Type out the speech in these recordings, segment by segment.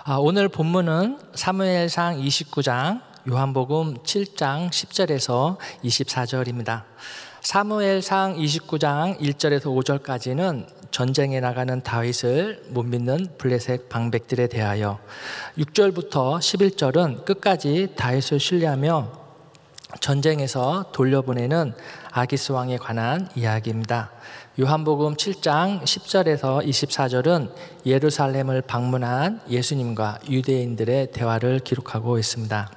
오늘 본문은 사무엘상 29장, 요한복음 7장 10절에서 24절입니다. 사무엘상 29장 1절에서 5절까지는 전쟁에 나가는 다윗을 못 믿는 블레셋 방백들에 대하여, 6절부터 11절은 끝까지 다윗을 신뢰하며 전쟁에서 돌려보내는 아기스 왕에 관한 이야기입니다. 요한복음 7장 10절에서 24절은 예루살렘을 방문한 예수님과 유대인들의 대화를 기록하고 있습니다.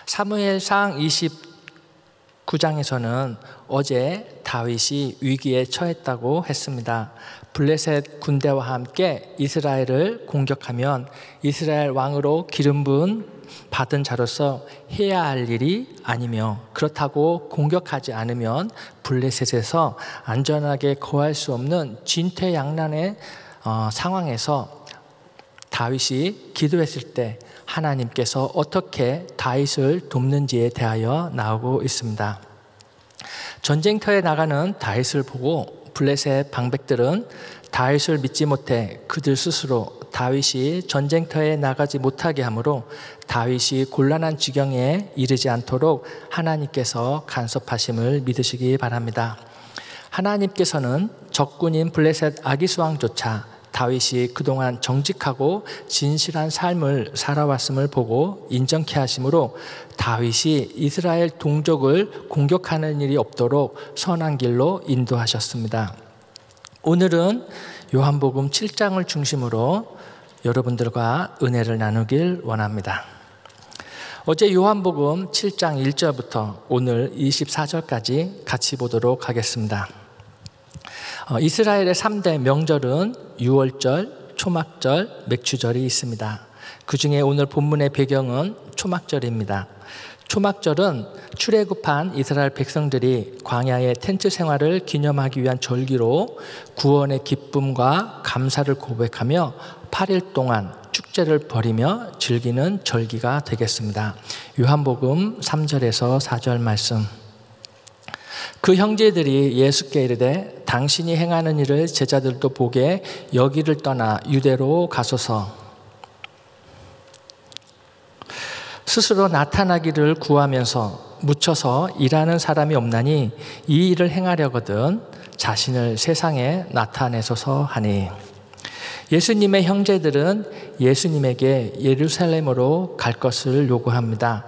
사무엘상 29장에서는 어제 다윗이 위기에 처했다고 했습니다. 블레셋 군대와 함께 이스라엘을 공격하면 이스라엘 왕으로 기름 부은 받은 자로서 해야 할 일이 아니며, 그렇다고 공격하지 않으면 블레셋에서 안전하게 거할 수 없는 진퇴양난의 상황에서 다윗이 기도했을 때 하나님께서 어떻게 다윗을 돕는지에 대하여 나오고 있습니다. 전쟁터에 나가는 다윗을 보고 블레셋 방백들은 다윗을 믿지 못해 그들 스스로 다윗이 전쟁터에 나가지 못하게 하므로 다윗이 곤란한 지경에 이르지 않도록 하나님께서 간섭하심을 믿으시기 바랍니다. 하나님께서는 적군인 블레셋 아기스 왕조차 다윗이 그동안 정직하고 진실한 삶을 살아왔음을 보고 인정케 하심으로 다윗이 이스라엘 동족을 공격하는 일이 없도록 선한 길로 인도하셨습니다. 오늘은 요한복음 7장을 중심으로 여러분들과 은혜를 나누길 원합니다. 어제 요한복음 7장 1절부터 오늘 24절까지 같이 보도록 하겠습니다. 이스라엘의 3대 명절은 유월절, 초막절, 맥추절이 있습니다. 그 중에 오늘 본문의 배경은 초막절입니다. 초막절은 출애굽한 이스라엘 백성들이 광야의 텐트 생활을 기념하기 위한 절기로 구원의 기쁨과 감사를 고백하며 8일 동안 축제를 벌이며 즐기는 절기가 되겠습니다. 요한복음 3절에서 4절 말씀. 그 형제들이 예수께 이르되 당신이 행하는 일을 제자들도 보게 여기를 떠나 유대로 가소서. 스스로 나타나기를 구하면서 묻혀서 일하는 사람이 없나니 이 일을 행하려거든 자신을 세상에 나타내소서 하니. 예수님의 형제들은 예수님에게 예루살렘으로 갈 것을 요구합니다.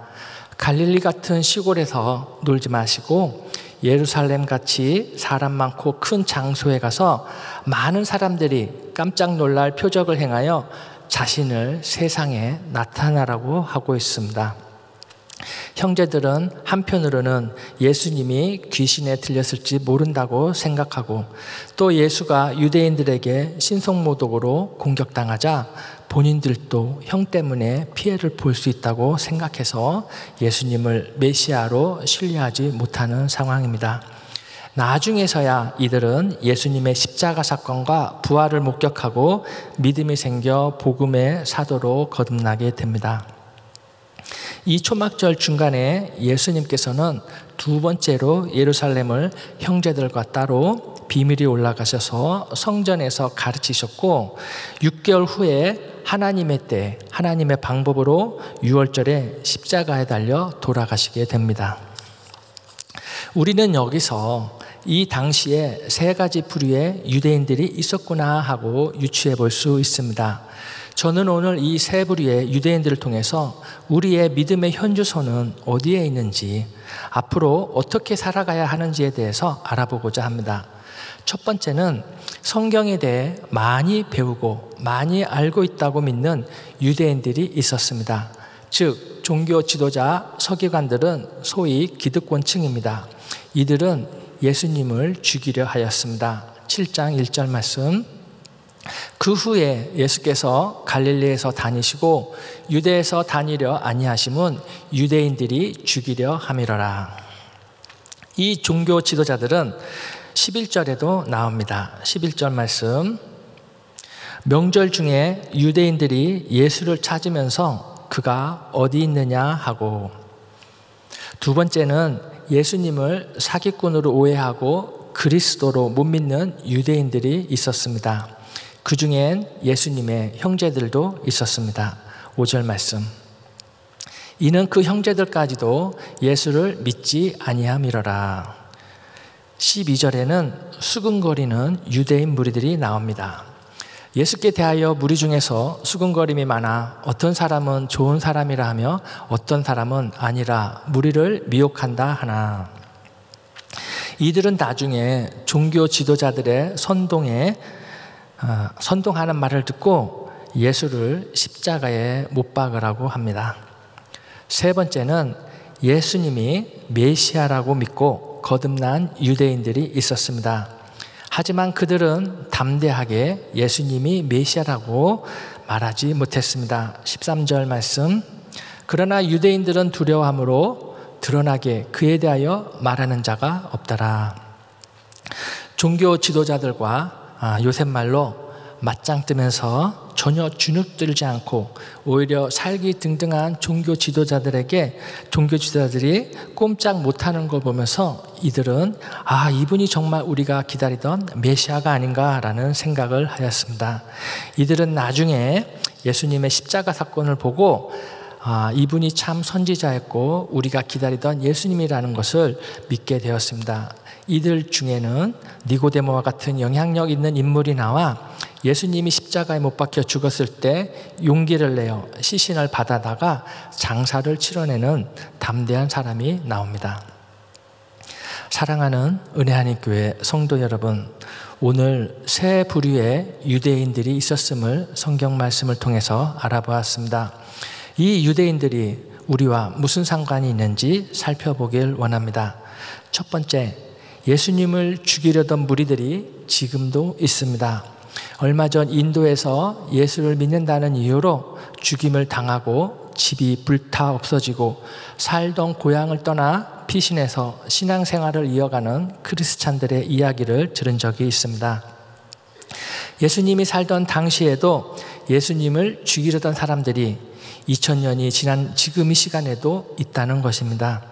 갈릴리 같은 시골에서 놀지 마시고 예루살렘 같이 사람 많고 큰 장소에 가서 많은 사람들이 깜짝 놀랄 표적을 행하여 자신을 세상에 나타나라고 하고 있습니다. 형제들은 한편으로는 예수님이 귀신에 들렸을지 모른다고 생각하고, 또 예수가 유대인들에게 신성모독으로 공격당하자 본인들도 형 때문에 피해를 볼 수 있다고 생각해서 예수님을 메시아로 신뢰하지 못하는 상황입니다. 나중에서야 이들은 예수님의 십자가 사건과 부활을 목격하고 믿음이 생겨 복음의 사도로 거듭나게 됩니다. 이 초막절 중간에 예수님께서는 두 번째로 예루살렘을 형제들과 따로 비밀이 올라가셔서 성전에서 가르치셨고, 6개월 후에 하나님의 때, 하나님의 방법으로 유월절에 십자가에 달려 돌아가시게 됩니다. 우리는 여기서 이 당시에 세 가지 부류의 유대인들이 있었구나 하고 유추해 볼 수 있습니다. 저는 오늘 이 세 부류의 유대인들을 통해서 우리의 믿음의 현주소는 어디에 있는지, 앞으로 어떻게 살아가야 하는지에 대해서 알아보고자 합니다. 첫 번째는 성경에 대해 많이 배우고 많이 알고 있다고 믿는 유대인들이 있었습니다. 즉 종교 지도자 서기관들은 소위 기득권층입니다. 이들은 예수님을 죽이려 하였습니다. 7장 1절 말씀. 그 후에 예수께서 갈릴리에서 다니시고 유대에서 다니려 아니하심은 유대인들이 죽이려 함이로라. 이 종교 지도자들은 11절에도 나옵니다. 11절 말씀. 명절 중에 유대인들이 예수를 찾으면서 그가 어디 있느냐 하고, 두 번째는 예수님을 사기꾼으로 오해하고 그리스도로 못 믿는 유대인들이 있었습니다. 그 중엔 예수님의 형제들도 있었습니다. 5절 말씀. 이는 그 형제들까지도 예수를 믿지 아니함이러라. 12절에는 수근거리는 유대인 무리들이 나옵니다. 예수께 대하여 무리 중에서 수근거림이 많아 어떤 사람은 좋은 사람이라 하며 어떤 사람은 아니라 무리를 미혹한다 하나. 이들은 나중에 종교 지도자들의 선동하는 말을 듣고 예수를 십자가에 못 박으라고 합니다. 세 번째는 예수님이 메시아라고 믿고 거듭난 유대인들이 있었습니다. 하지만 그들은 담대하게 예수님이 메시아라고 말하지 못했습니다. 13절 말씀. 그러나 유대인들은 두려워함으로 드러나게 그에 대하여 말하는 자가 없더라. 종교 지도자들과 요새 말로 맞짱 뜨면서 전혀 주눅들지 않고 오히려 살기 등등한 종교 지도자들이 꼼짝 못하는 걸 보면서 이들은 이분이 정말 우리가 기다리던 메시아가 아닌가라는 생각을 하였습니다. 이들은 나중에 예수님의 십자가 사건을 보고 이분이 참 선지자였고 우리가 기다리던 예수님이라는 것을 믿게 되었습니다. 이들 중에는 니고데모와 같은 영향력 있는 인물이 나와 예수님이 십자가에 못 박혀 죽었을 때 용기를 내어 시신을 받아다가 장사를 치러내는 담대한 사람이 나옵니다. 사랑하는 은혜하는 교회 성도 여러분, 오늘 세 부류의 유대인들이 있었음을 성경 말씀을 통해서 알아보았습니다. 이 유대인들이 우리와 무슨 상관이 있는지 살펴보길 원합니다. 첫 번째, 예수님을 죽이려던 무리들이 지금도 있습니다. 얼마 전 인도에서 예수를 믿는다는 이유로 죽임을 당하고 집이 불타 없어지고 살던 고향을 떠나 피신해서 신앙생활을 이어가는 크리스찬들의 이야기를 들은 적이 있습니다. 예수님이 살던 당시에도 예수님을 죽이려던 사람들이 2000년이 지난 지금 이 시간에도 있다는 것입니다.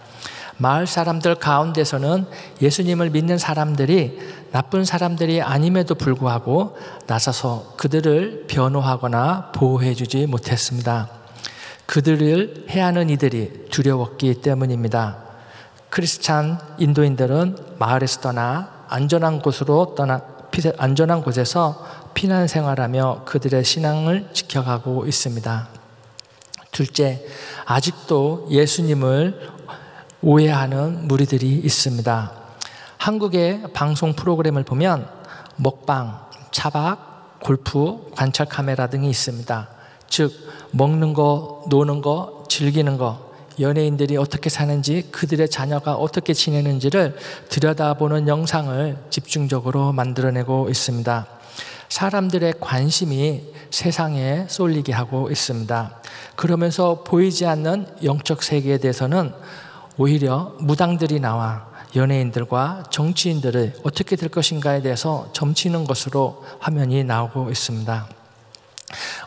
마을 사람들 가운데서는 예수님을 믿는 사람들이 나쁜 사람들이 아님에도 불구하고 나서서 그들을 변호하거나 보호해주지 못했습니다. 그들을 해하는 이들이 두려웠기 때문입니다. 크리스찬 인도인들은 마을에서 떠나 안전한 곳에서 피난 생활하며 그들의 신앙을 지켜가고 있습니다. 둘째, 아직도 예수님을 오해하는 무리들이 있습니다. 한국의 방송 프로그램을 보면 먹방, 차박, 골프, 관찰 카메라 등이 있습니다. 즉 먹는 거, 노는 거, 즐기는 거, 연예인들이 어떻게 사는지, 그들의 자녀가 어떻게 지내는지를 들여다보는 영상을 집중적으로 만들어내고 있습니다. 사람들의 관심이 세상에 쏠리게 하고 있습니다. 그러면서 보이지 않는 영적 세계에 대해서는 오히려 무당들이 나와 연예인들과 정치인들을 어떻게 될 것인가에 대해서 점치는 것으로 화면이 나오고 있습니다.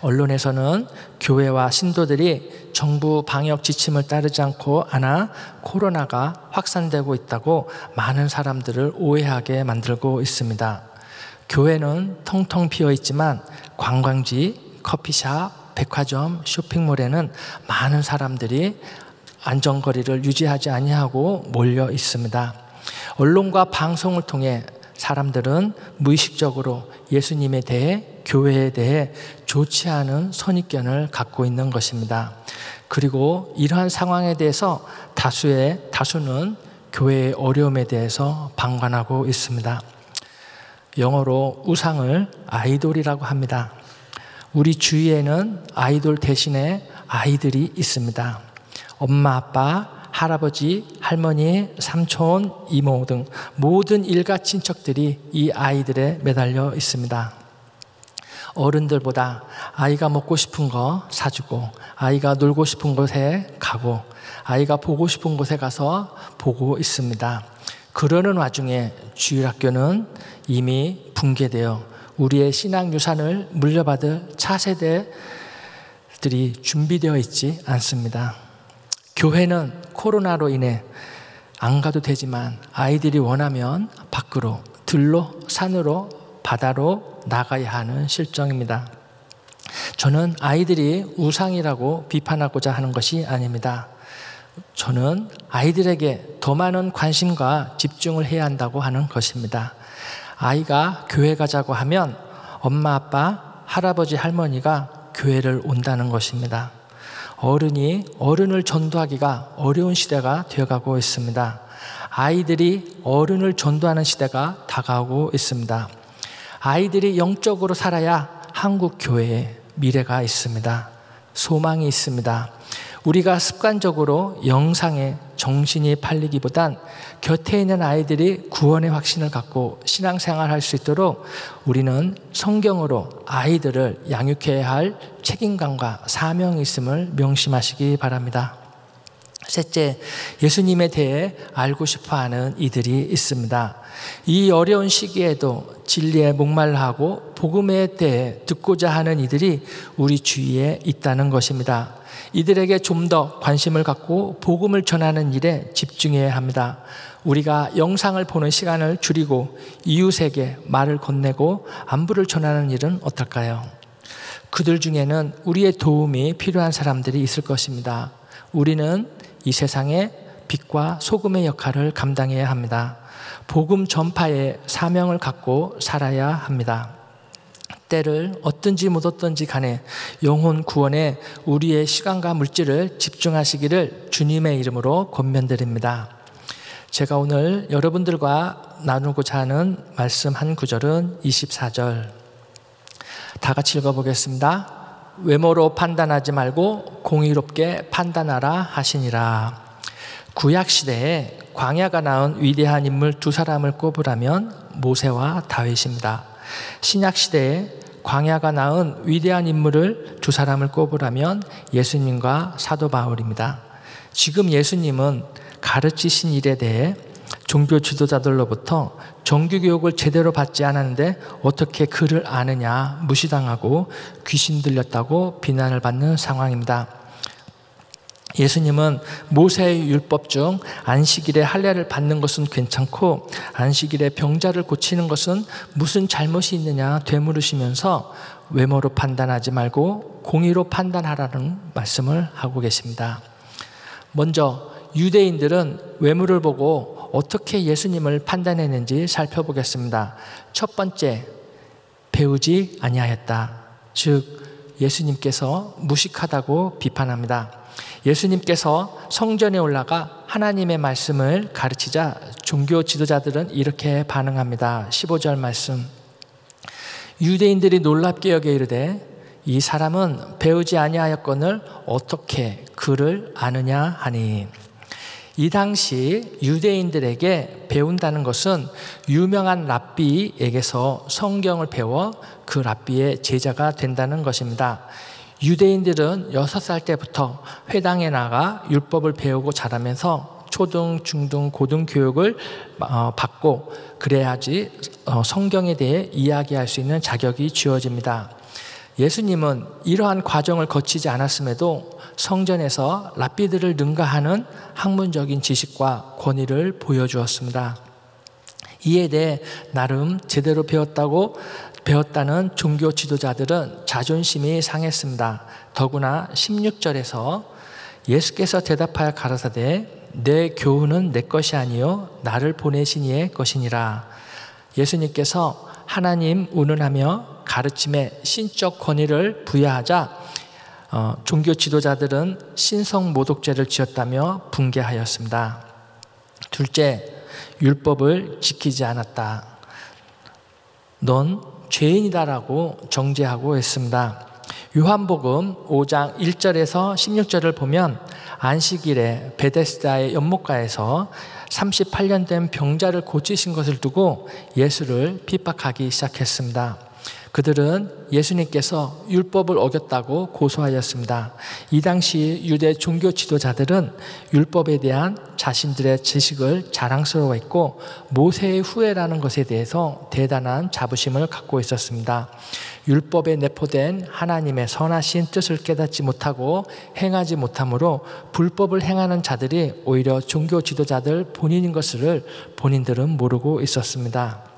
언론에서는 교회와 신도들이 정부 방역 지침을 따르지 않고 코로나가 확산되고 있다고 많은 사람들을 오해하게 만들고 있습니다. 교회는 텅텅 비어 있지만 관광지, 커피숍, 백화점, 쇼핑몰에는 많은 사람들이 안전거리를 유지하지 아니하고 몰려 있습니다. 언론과 방송을 통해 사람들은 무의식적으로 예수님에 대해, 교회에 대해 좋지 않은 선입견을 갖고 있는 것입니다. 그리고 이러한 상황에 대해서 다수는 교회의 어려움에 대해서 방관하고 있습니다. 영어로 우상을 아이돌이라고 합니다. 우리 주위에는 아이돌 대신에 아이들이 있습니다. 엄마, 아빠, 할아버지, 할머니, 삼촌, 이모 등 모든 일가 친척들이 이 아이들에 매달려 있습니다. 어른들보다 아이가 먹고 싶은 거 사주고, 아이가 놀고 싶은 곳에 가고, 아이가 보고 싶은 곳에 가서 보고 있습니다. 그러는 와중에 주일학교는 이미 붕괴되어 우리의 신앙 유산을 물려받을 차세대들이 준비되어 있지 않습니다. 교회는 코로나로 인해 안 가도 되지만 아이들이 원하면 밖으로, 들로, 산으로, 바다로, 나가야 하는 실정입니다. 저는 아이들이 우상이라고 비판하고자 하는 것이 아닙니다. 저는 아이들에게 더 많은 관심과 집중을 해야 한다고 하는 것입니다. 아이가 교회 가자고 하면 엄마, 아빠, 할아버지, 할머니가 교회를 온다는 것입니다. 어른이 어른을 전도하기가 어려운 시대가 되어가고 있습니다. 아이들이 어른을 전도하는 시대가 다가오고 있습니다. 아이들이 영적으로 살아야 한국 교회에 미래가 있습니다. 소망이 있습니다. 우리가 습관적으로 영상에 정신이 팔리기보단 곁에 있는 아이들이 구원의 확신을 갖고 신앙생활을 할 수 있도록 우리는 성경으로 아이들을 양육해야 할 책임감과 사명이 있음을 명심하시기 바랍니다. 셋째, 예수님에 대해 알고 싶어하는 이들이 있습니다. 이 어려운 시기에도 진리에 목말라하고 복음에 대해 듣고자 하는 이들이 우리 주위에 있다는 것입니다. 이들에게 좀 더 관심을 갖고 복음을 전하는 일에 집중해야 합니다. 우리가 영상을 보는 시간을 줄이고 이웃에게 말을 건네고 안부를 전하는 일은 어떨까요? 그들 중에는 우리의 도움이 필요한 사람들이 있을 것입니다. 우리는 이 세상에 빛과 소금의 역할을 감당해야 합니다. 복음 전파의 사명을 갖고 살아야 합니다. 때를 얻든지 못 얻든지 간에 영혼 구원에 우리의 시간과 물질을 집중하시기를 주님의 이름으로 권면드립니다. 제가 오늘 여러분들과 나누고자 하는 말씀 한 구절은 24절. 다 같이 읽어보겠습니다. 외모로 판단하지 말고 공의롭게 판단하라 하시니라. 구약시대에 광야가 낳은 위대한 인물 두 사람을 꼽으라면 모세와 다윗입니다. 신약시대에 광야가 낳은 위대한 인물을 두 사람을 꼽으라면 예수님과 사도 바울입니다. 지금 예수님은 가르치신 일에 대해 종교 지도자들로부터 정규교육을 제대로 받지 않았는데 어떻게 그를 아느냐 무시당하고 귀신 들렸다고 비난을 받는 상황입니다. 예수님은 모세의 율법 중 안식일에 할례를 받는 것은 괜찮고 안식일에 병자를 고치는 것은 무슨 잘못이 있느냐 되물으시면서 외모로 판단하지 말고 공의로 판단하라는 말씀을 하고 계십니다. 먼저 유대인들은 외모를 보고 어떻게 예수님을 판단했는지 살펴보겠습니다. 첫 번째, 배우지 아니하였다. 즉 예수님께서 무식하다고 비판합니다. 예수님께서 성전에 올라가 하나님의 말씀을 가르치자 종교 지도자들은 이렇게 반응합니다. 15절 말씀. 유대인들이 놀랍게 여겨 이르되 이 사람은 배우지 아니하였거늘 어떻게 그를 아느냐 하니. 이 당시 유대인들에게 배운다는 것은 유명한 랍비에게서 성경을 배워 그 랍비의 제자가 된다는 것입니다. 유대인들은 6살 때부터 회당에 나가 율법을 배우고 자라면서 초등, 중등, 고등 교육을 받고 그래야지 성경에 대해 이야기할 수 있는 자격이 주어집니다. 예수님은 이러한 과정을 거치지 않았음에도 성전에서 랍비들을 능가하는 학문적인 지식과 권위를 보여주었습니다. 이에 대해 나름 제대로 배웠다는 종교 지도자들은 자존심이 상했습니다. 더구나 16절에서 예수께서 대답하여 가라사대 내 교훈은 내 것이 아니요 나를 보내신 이의 것이니라. 예수님께서 하나님 운운하며 가르침에 신적 권위를 부여하자 종교 지도자들은 신성 모독죄를 지었다며 분개하였습니다. 둘째, 율법을 지키지 않았다. 넌 죄인이다라고 정죄하고 있습니다. 요한복음 5장 1절에서 16절을 보면 안식일에 베데스다의 연못가에서 38년 된 병자를 고치신 것을 두고 예수를 핍박하기 시작했습니다. 그들은 예수님께서 율법을 어겼다고 고소하였습니다. 이 당시 유대 종교 지도자들은 율법에 대한 자신들의 지식을 자랑스러워했고 모세의 후예라는 것에 대해서 대단한 자부심을 갖고 있었습니다. 율법에 내포된 하나님의 선하신 뜻을 깨닫지 못하고 행하지 못하므로 불법을 행하는 자들이 오히려 종교 지도자들 본인인 것을 본인들은 모르고 있었습니다.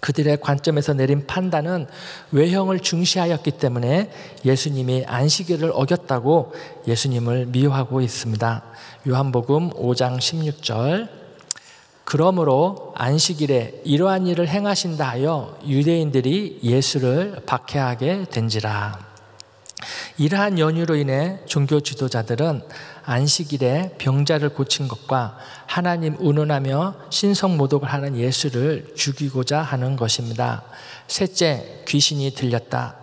그들의 관점에서 내린 판단은 외형을 중시하였기 때문에 예수님이 안식일을 어겼다고 예수님을 미워하고 있습니다. 요한복음 5장 16절, 그러므로 안식일에 이러한 일을 행하신다 하여 유대인들이 예수를 박해하게 된지라. 이러한 연유로 인해 종교 지도자들은 안식일에 병자를 고친 것과 하나님 운운하며 신성모독을 하는 예수를 죽이고자 하는 것입니다. 셋째, 귀신이 들렸다,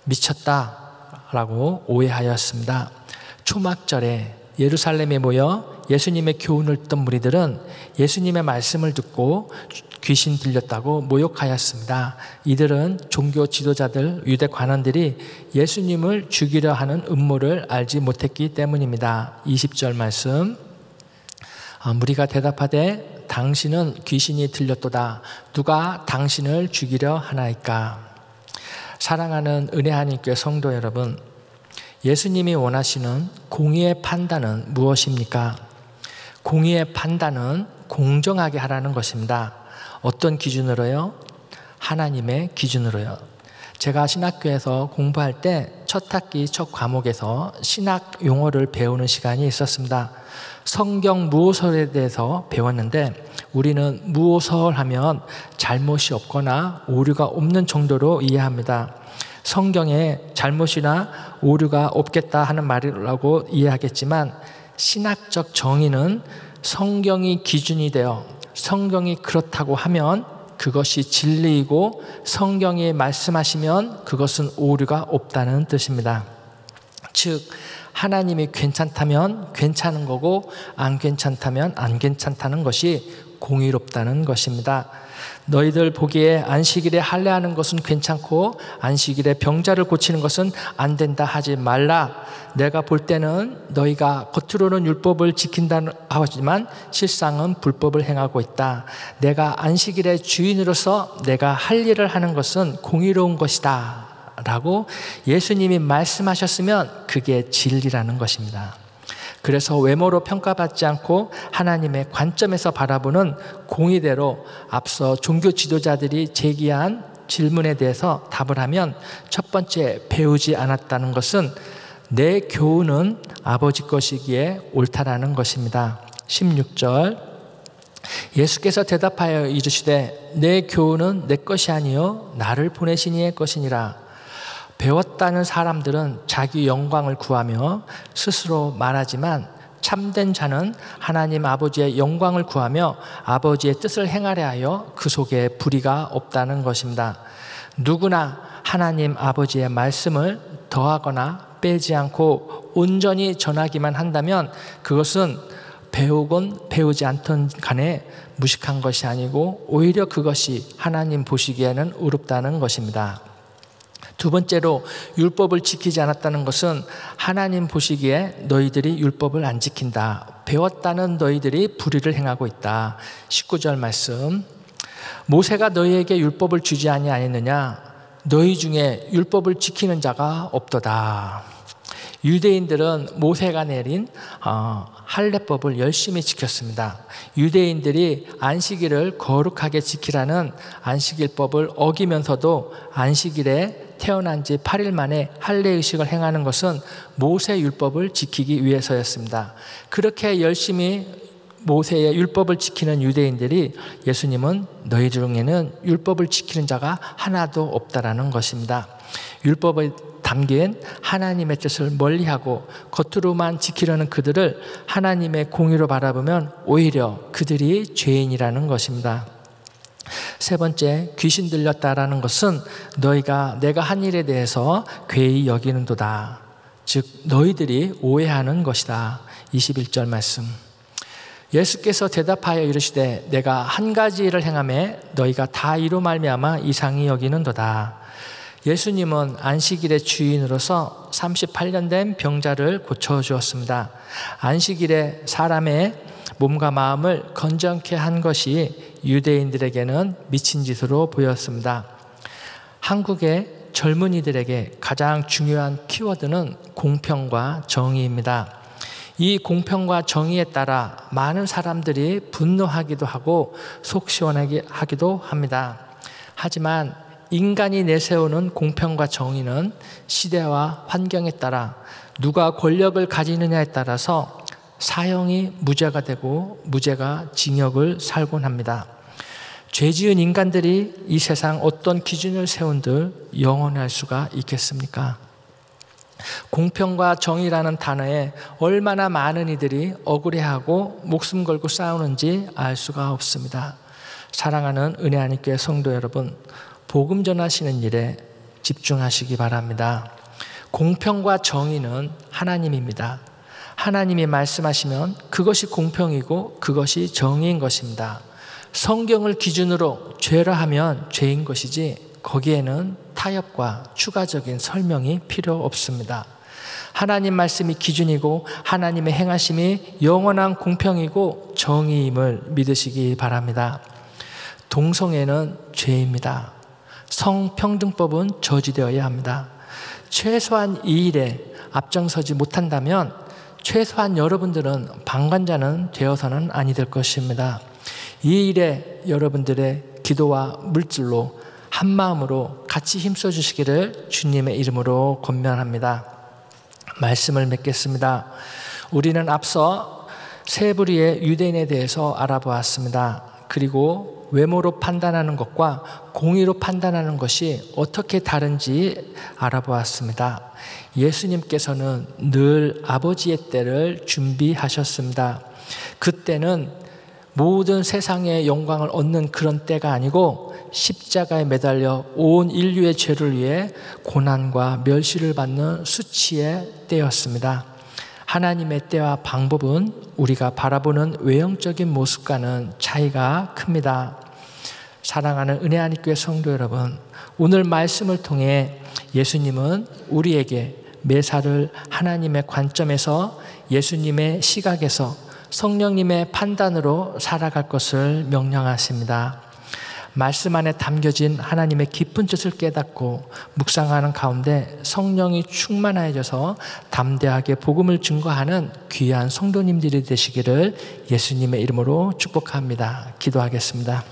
미쳤다라고 오해하였습니다. 초막절에 예루살렘에 모여 예수님의 교훈을 듣던 무리들은 예수님의 말씀을 듣고 귀신 들렸다고 모욕하였습니다. 이들은 종교 지도자들, 유대 관원들이 예수님을 죽이려 하는 음모를 알지 못했기 때문입니다. 20절 말씀, 무리가 대답하되 당신은 귀신이 들렸도다. 누가 당신을 죽이려 하나이까? 사랑하는 은혜 하나님께 성도 여러분, 예수님이 원하시는 공의의 판단은 무엇입니까? 공의의 판단은 공정하게 하라는 것입니다. 어떤 기준으로요? 하나님의 기준으로요. 제가 신학교에서 공부할 때 첫 학기 첫 과목에서 신학 용어를 배우는 시간이 있었습니다. 성경 무호설에 대해서 배웠는데 우리는 무호설 하면 잘못이 없거나 오류가 없는 정도로 이해합니다. 성경에 잘못이나 오류가 없겠다 하는 말이라고 이해하겠지만 신학적 정의는 성경이 기준이 되어 성경이 그렇다고 하면 그것이 진리이고 성경이 말씀하시면 그것은 오류가 없다는 뜻입니다. 즉 하나님이 괜찮다면 괜찮은 거고 안 괜찮다면 안 괜찮다는 것이 공의롭다는 것입니다. 너희들 보기에 안식일에 할례하는 것은 괜찮고 안식일에 병자를 고치는 것은 안 된다 하지 말라. 내가 볼 때는 너희가 겉으로는 율법을 지킨다는 하지만 실상은 불법을 행하고 있다. 내가 안식일의 주인으로서 내가 할 일을 하는 것은 공의로운 것이다 라고 예수님이 말씀하셨으면 그게 진리라는 것입니다. 그래서 외모로 평가받지 않고 하나님의 관점에서 바라보는 공의대로 앞서 종교 지도자들이 제기한 질문에 대해서 답을 하면 첫 번째, 배우지 않았다는 것은 내 교훈은 아버지 것이기에 옳다라는 것입니다. 16절, 예수께서 대답하여 이르시되 내 교훈은 내 것이 아니요 나를 보내신 이의 것이니라. 배웠다는 사람들은 자기 영광을 구하며 스스로 말하지만 참된 자는 하나님 아버지의 영광을 구하며 아버지의 뜻을 행하려 하여 그 속에 불의가 없다는 것입니다. 누구나 하나님 아버지의 말씀을 더하거나 빼지 않고 온전히 전하기만 한다면 그것은 배우건 배우지 않던 간에 무식한 것이 아니고 오히려 그것이 하나님 보시기에는 의롭다는 것입니다. 두 번째로 율법을 지키지 않았다는 것은 하나님 보시기에 너희들이 율법을 안 지킨다. 배웠다는 너희들이 불의를 행하고 있다. 19절 말씀, 모세가 너희에게 율법을 주지 아니하였느냐? 너희 중에 율법을 지키는 자가 없도다. 유대인들은 모세가 내린 할례법을 열심히 지켰습니다. 유대인들이 안식일을 거룩하게 지키라는 안식일법을 어기면서도 안식일에 태어난 지 8일 만에 할례의식을 행하는 것은 모세 율법을 지키기 위해서였습니다. 그렇게 열심히 모세의 율법을 지키는 유대인들이 예수님은 너희 중에는 율법을 지키는 자가 하나도 없다라는 것입니다. 율법에 담긴 하나님의 뜻을 멀리하고 겉으로만 지키려는 그들을 하나님의 공의로 바라보면 오히려 그들이 죄인이라는 것입니다. 세 번째, 귀신 들렸다라는 것은 너희가 내가 한 일에 대해서 괴히 여기는도다. 즉 너희들이 오해하는 것이다. 21절 말씀, 예수께서 대답하여 이르시되 내가 한 가지 일을 행하매 너희가 다 이로 말미암아 이상히 여기는도다. 예수님은 안식일의 주인으로서 38년 된 병자를 고쳐주었습니다. 안식일에 사람의 몸과 마음을 건전케 한 것이 유대인들에게는 미친 짓으로 보였습니다. 한국의 젊은이들에게 가장 중요한 키워드는 공평과 정의입니다. 이 공평과 정의에 따라 많은 사람들이 분노하기도 하고 속 시원하게 하기도 합니다. 하지만 인간이 내세우는 공평과 정의는 시대와 환경에 따라 누가 권력을 가지느냐에 따라서 사형이 무죄가 되고 무죄가 징역을 살곤 합니다. 죄지은 인간들이 이 세상 어떤 기준을 세운들 영원할 수가 있겠습니까? 공평과 정의라는 단어에 얼마나 많은 이들이 억울해하고 목숨 걸고 싸우는지 알 수가 없습니다. 사랑하는 은혜 안의 교회 성도 여러분, 복음 전하시는 일에 집중하시기 바랍니다. 공평과 정의는 하나님입니다. 하나님이 말씀하시면 그것이 공평이고 그것이 정의인 것입니다. 성경을 기준으로 죄라 하면 죄인 것이지 거기에는 타협과 추가적인 설명이 필요 없습니다. 하나님 말씀이 기준이고 하나님의 행하심이 영원한 공평이고 정의임을 믿으시기 바랍니다. 동성애는 죄입니다. 성평등법은 저지되어야 합니다. 최소한 이 일에 앞장서지 못한다면 최소한 여러분들은 방관자는 되어서는 아니 될 것입니다. 이 일에 여러분들의 기도와 물질로 한 마음으로 같이 힘써 주시기를 주님의 이름으로 권면합니다. 말씀을 맺겠습니다. 우리는 앞서 세 부류의 유대인에 대해서 알아보았습니다. 그리고 외모로 판단하는 것과 공의로 판단하는 것이 어떻게 다른지 알아보았습니다. 예수님께서는 늘 아버지의 때를 준비하셨습니다. 그때는 모든 세상의 영광을 얻는 그런 때가 아니고 십자가에 매달려 온 인류의 죄를 위해 고난과 멸시를 받는 수치의 때였습니다. 하나님의 때와 방법은 우리가 바라보는 외형적인 모습과는 차이가 큽니다. 사랑하는 은혜 안의 교회 성도 여러분, 오늘 말씀을 통해 예수님은 우리에게 매사를 하나님의 관점에서 예수님의 시각에서 성령님의 판단으로 살아갈 것을 명령하십니다. 말씀 안에 담겨진 하나님의 깊은 뜻을 깨닫고 묵상하는 가운데 성령이 충만해져서 담대하게 복음을 증거하는 귀한 성도님들이 되시기를 예수님의 이름으로 축복합니다. 기도하겠습니다.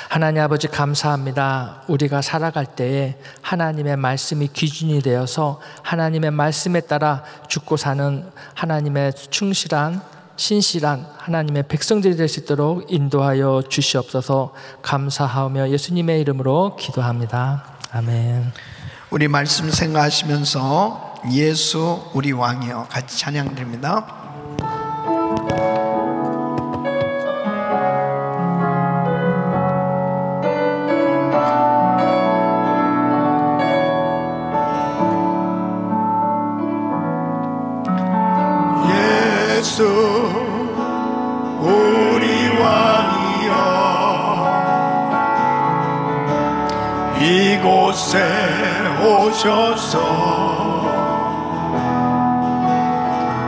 하나님 아버지 감사합니다. 우리가 살아갈 때에 하나님의 말씀이 기준이 되어서 하나님의 말씀에 따라 죽고 사는 하나님의 충실한 신실한 하나님의 백성들이 될 수 있도록 인도하여 주시옵소서. 감사하며 예수님의 이름으로 기도합니다. 아멘. 우리 말씀 생각하시면서 예수 우리 왕이여 같이 찬양 드립니다. 예수 우리 왕이여 이곳에 오셔서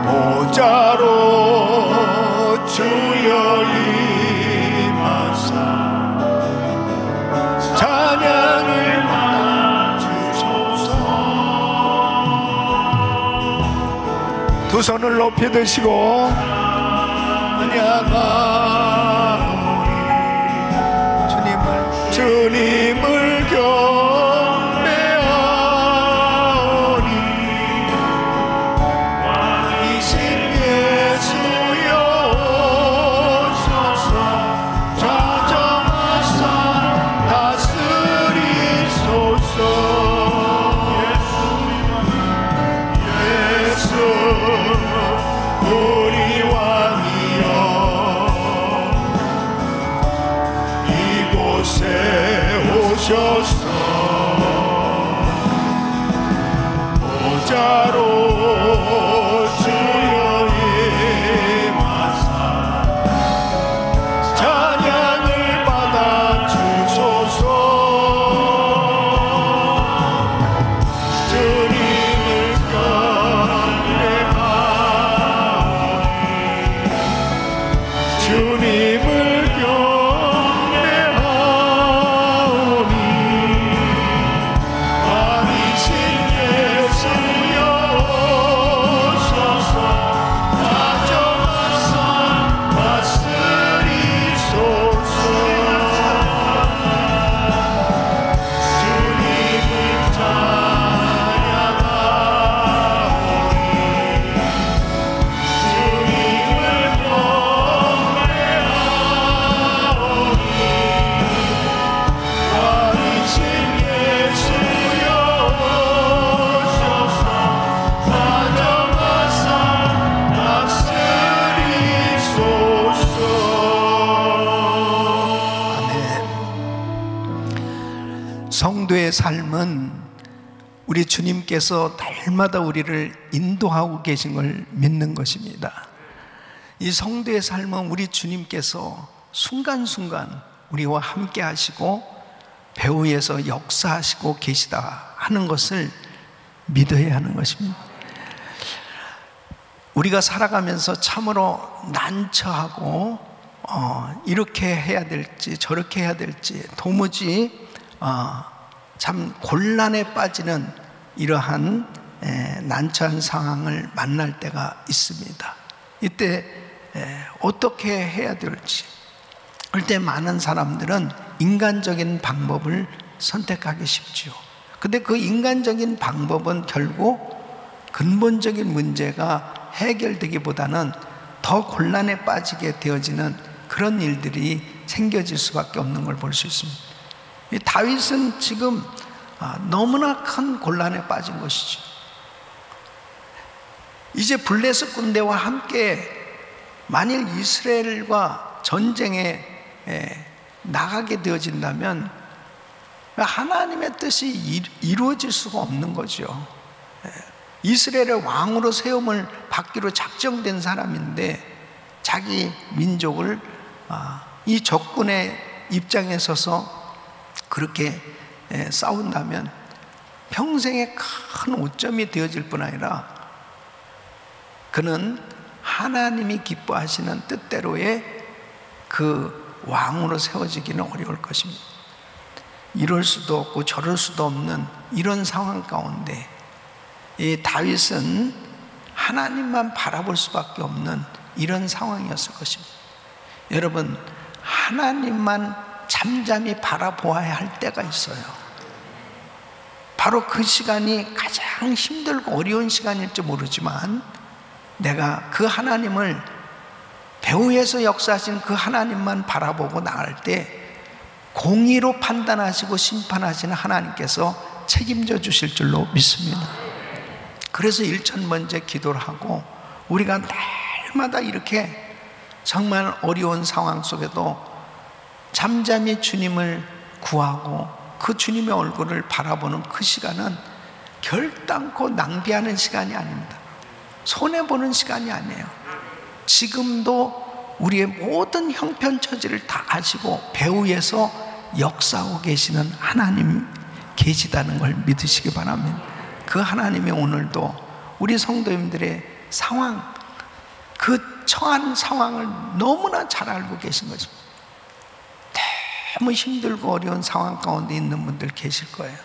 보좌로 주여 임하사 찬양을 받아주소서. 두 손을 높이 드시고 주님을 경배하오니 왕이신 예수여 오셔서 좌정하사 다스리소서. 예수 우리 왕이여 이곳에 오셔서 보좌로 주여 임하사 찬양을 받아 주소서. 주님을 경배하오니 주님을 경배하오니 왕이신 예수여 성도의 삶은 우리 주님께서 날마다 우리를 인도하고 계신 걸 믿는 것입니다. 이 성도의 삶은 우리 주님께서 순간순간 우리와 함께 하시고 배후에서 역사하시고 계시다 하는 것을 믿어야 하는 것입니다. 우리가 살아가면서 참으로 난처하고 이렇게 해야 될지 저렇게 해야 될지 도무지 참 곤란에 빠지는 이러한 난처한 상황을 만날 때가 있습니다. 이때 어떻게 해야 될지, 그때 많은 사람들은 인간적인 방법을 선택하기 쉽죠. 근데 그 인간적인 방법은 결국 근본적인 문제가 해결되기보다는 더 곤란에 빠지게 되어지는 그런 일들이 생겨질 수밖에 없는 걸 볼 수 있습니다. 이 다윗은 지금 너무나 큰 곤란에 빠진 것이죠. 이제 블레셋 군대와 함께 만일 이스라엘과 전쟁에 나가게 되어진다면 하나님의 뜻이 이루어질 수가 없는 거죠. 이스라엘의 왕으로 세움을 받기로 작정된 사람인데 자기 민족을 이 적군의 입장에 서서 그렇게 싸운다면 평생의 큰 오점이 되어질 뿐 아니라 그는 하나님이 기뻐하시는 뜻대로의 그 왕으로 세워지기는 어려울 것입니다. 이럴 수도 없고 저럴 수도 없는 이런 상황 가운데 이 다윗은 하나님만 바라볼 수밖에 없는 이런 상황이었을 것입니다. 여러분, 하나님만 잠잠히 바라보아야 할 때가 있어요. 바로 그 시간이 가장 힘들고 어려운 시간일지 모르지만 내가 그 하나님을 배후에서 역사하신 그 하나님만 바라보고 나갈 때 공의로 판단하시고 심판하시는 하나님께서 책임져 주실 줄로 믿습니다. 그래서 일천번째 기도를 하고 우리가 날마다 이렇게 정말 어려운 상황 속에도 잠잠히 주님을 구하고 그 주님의 얼굴을 바라보는 그 시간은 결단코 낭비하는 시간이 아닙니다. 손해보는 시간이 아니에요. 지금도 우리의 모든 형편처지를 다 아시고 배후에서 역사하고 계시는 하나님 계시다는 걸 믿으시기 바랍니다. 그 하나님이 오늘도 우리 성도님들의 상황, 그 처한 상황을 너무나 잘 알고 계신 것입니다. 너무 힘들고 어려운 상황 가운데 있는 분들 계실 거예요.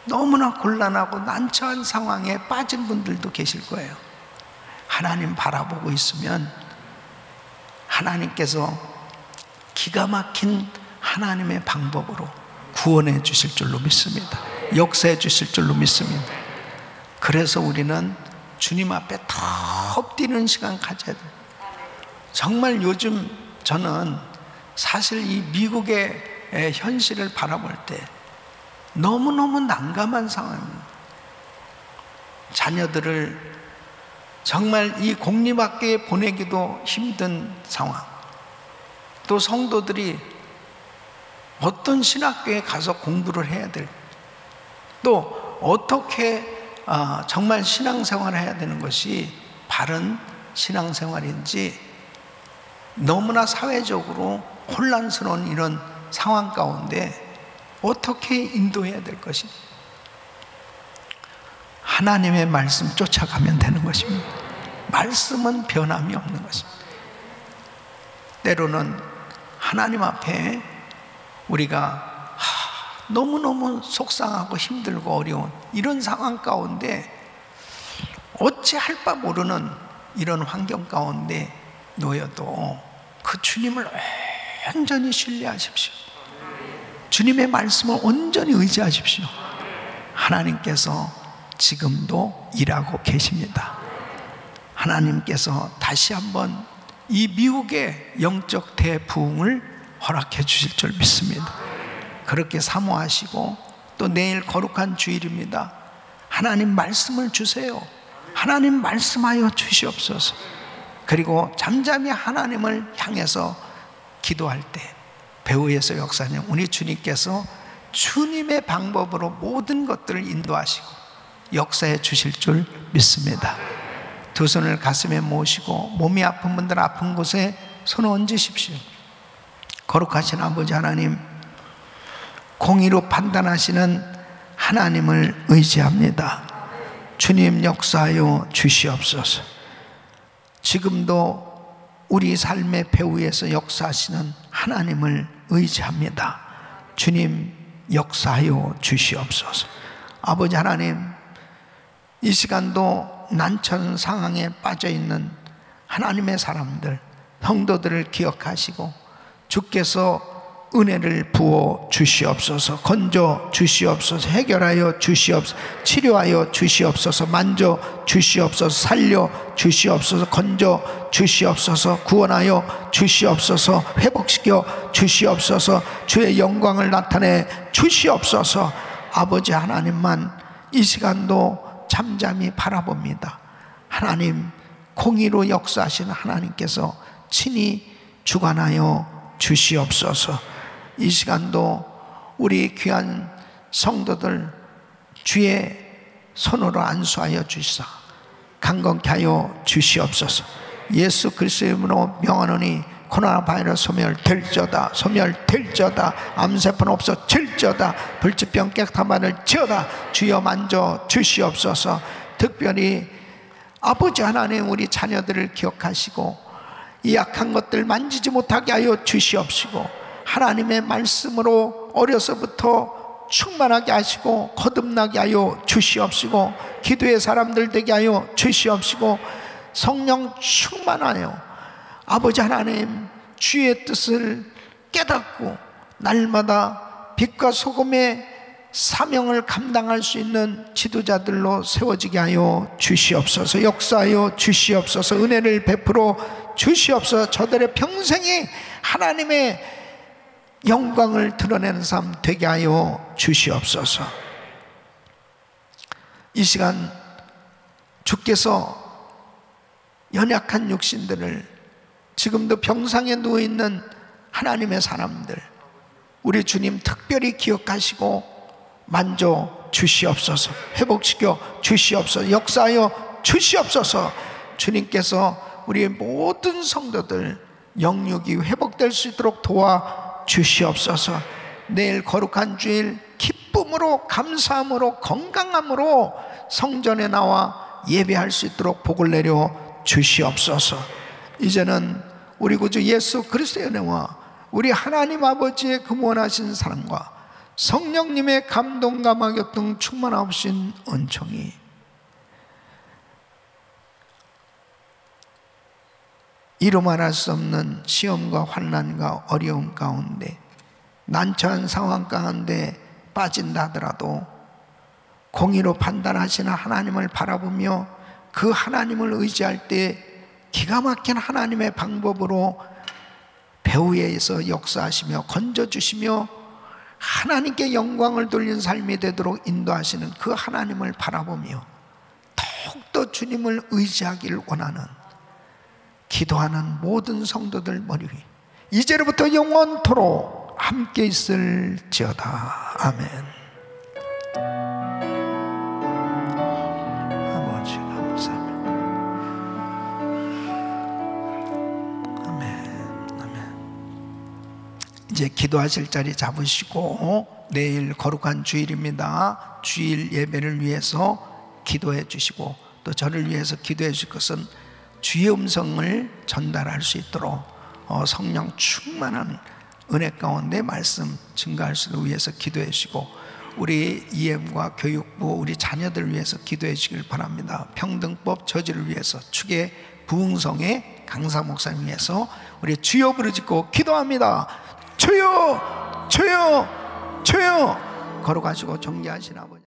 너무나 곤란하고 난처한 상황에 빠진 분들도 계실 거예요. 하나님 바라보고 있으면 하나님께서 기가 막힌 하나님의 방법으로 구원해 주실 줄로 믿습니다. 역사해 주실 줄로 믿습니다. 그래서 우리는 주님 앞에 더 엎드리는 시간 가져야 돼요. 정말 요즘 저는 사실 이 미국의 현실을 바라볼 때 너무너무 난감한 상황입니다. 자녀들을 정말 이 공립학교에 보내기도 힘든 상황, 또 성도들이 어떤 신학교에 가서 공부를 해야 될, 또 어떻게 정말 신앙생활을 해야 되는 것이 바른 신앙생활인지 너무나 사회적으로 혼란스러운 이런 상황 가운데 어떻게 인도해야 될 것인지 하나님의 말씀 쫓아가면 되는 것입니다. 말씀은 변함이 없는 것입니다. 때로는 하나님 앞에 우리가 너무너무 속상하고 힘들고 어려운 이런 상황 가운데 어찌할 바 모르는 이런 환경 가운데 놓여도 그 주님을 온전히 신뢰하십시오. 주님의 말씀을 온전히 의지하십시오. 하나님께서 지금도 일하고 계십니다. 하나님께서 다시 한번 이 미국의 영적 대부흥을 허락해 주실 줄 믿습니다. 그렇게 사모하시고 또 내일 거룩한 주일입니다. 하나님 말씀을 주세요. 하나님 말씀하여 주시옵소서. 그리고 잠잠히 하나님을 향해서 기도할 때 배후에서 역사하는 우리 주님께서 주님의 방법으로 모든 것들을 인도하시고 역사해 주실 줄 믿습니다. 두 손을 가슴에 모시고 몸이 아픈 분들 아픈 곳에 손을 얹으십시오. 거룩하신 아버지 하나님, 공의로 판단하시는 하나님을 의지합니다. 주님 역사하여 주시옵소서. 지금도 우리 삶의 배후에서 역사하시는 하나님을 의지합니다. 주님 역사하여 주시옵소서. 아버지 하나님, 이 시간도 난처한 상황에 빠져있는 하나님의 사람들, 성도들을 기억하시고 주께서 은혜를 부어 주시옵소서. 건져 주시옵소서. 해결하여 주시옵소서. 치료하여 주시옵소서. 만져 주시옵소서. 살려 주시옵소서. 건져 주시옵소서. 구원하여 주시옵소서. 회복시켜 주시옵소서. 주의 영광을 나타내 주시옵소서. 아버지 하나님만 이 시간도 잠잠히 바라봅니다. 하나님, 공의로 역사하시는 하나님께서 친히 주관하여 주시옵소서. 이 시간도 우리 귀한 성도들 주의 손으로 안수하여 주시사 강건케 하여 주시옵소서. 예수 그리스도의 이름으로 명하노니 코로나 바이러스 소멸될지어다. 소멸될지어다. 암세포는 없어질지어다. 불치병 깨끗한 바를 지어다. 주여 만져 주시옵소서. 특별히 아버지 하나님, 우리 자녀들을 기억하시고 이 약한 것들 만지지 못하게 하여 주시옵시고, 하나님의 말씀으로 어려서부터 충만하게 하시고 거듭나게 하여 주시옵시고, 기도의 사람들 되게 하여 주시옵시고, 성령 충만하여 아버지 하나님 주의 뜻을 깨닫고 날마다 빛과 소금의 사명을 감당할 수 있는 지도자들로 세워지게 하여 주시옵소서. 역사하여 주시옵소서. 은혜를 베풀어 주시옵소서. 저들의 평생이 하나님의 영광을 드러내는 삶 되게 하여 주시옵소서. 이 시간 주께서 연약한 육신들을, 지금도 병상에 누워있는 하나님의 사람들, 우리 주님 특별히 기억하시고 만져 주시옵소서. 회복시켜 주시옵소서. 역사하여 주시옵소서. 주님께서 우리의 모든 성도들 영육이 회복될 수 있도록 도와 주시옵소서. 내일 거룩한 주일 기쁨으로, 감사함으로, 건강함으로 성전에 나와 예배할 수 있도록 복을 내려 주시옵소서. 이제는 우리 구주 예수 그리스도의 은혜와 우리 하나님 아버지의 금원하신 사랑과 성령님의 감동과 막역등 충만하신 은총이 이루 말할 수 없는 시험과 환난과 어려움 가운데, 난처한 상황 가운데 빠진다 하더라도 공의로 판단하시는 하나님을 바라보며 그 하나님을 의지할 때 기가 막힌 하나님의 방법으로 배후에서 역사하시며 건져주시며 하나님께 영광을 돌리는 삶이 되도록 인도하시는 그 하나님을 바라보며 더욱더 주님을 의지하기를 원하는, 기도하는 모든 성도들 머리 위 이제로부터 영원토록 함께 있을지어다. 아멘. 아버지 감사합니다. 아멘. 아멘. 이제 기도하실 자리 잡으시고, 내일 거룩한 주일입니다. 주일 예배를 위해서 기도해 주시고, 또 저를 위해서 기도해 주실 것은 주의 음성을 전달할 수 있도록 성령 충만한 은혜 가운데 말씀 증가할 수 있도록 위해서 기도해 주시고, 우리 EM과 교육부 우리 자녀들을 위해서 기도해 주시길 바랍니다. 평등법 저지를 위해서, 축의 부흥성의 강사 목사님 위해서 우리 주여 부르짖고 기도합니다. 주여, 주여, 주여. 걸어가시고 존귀하신 아버지.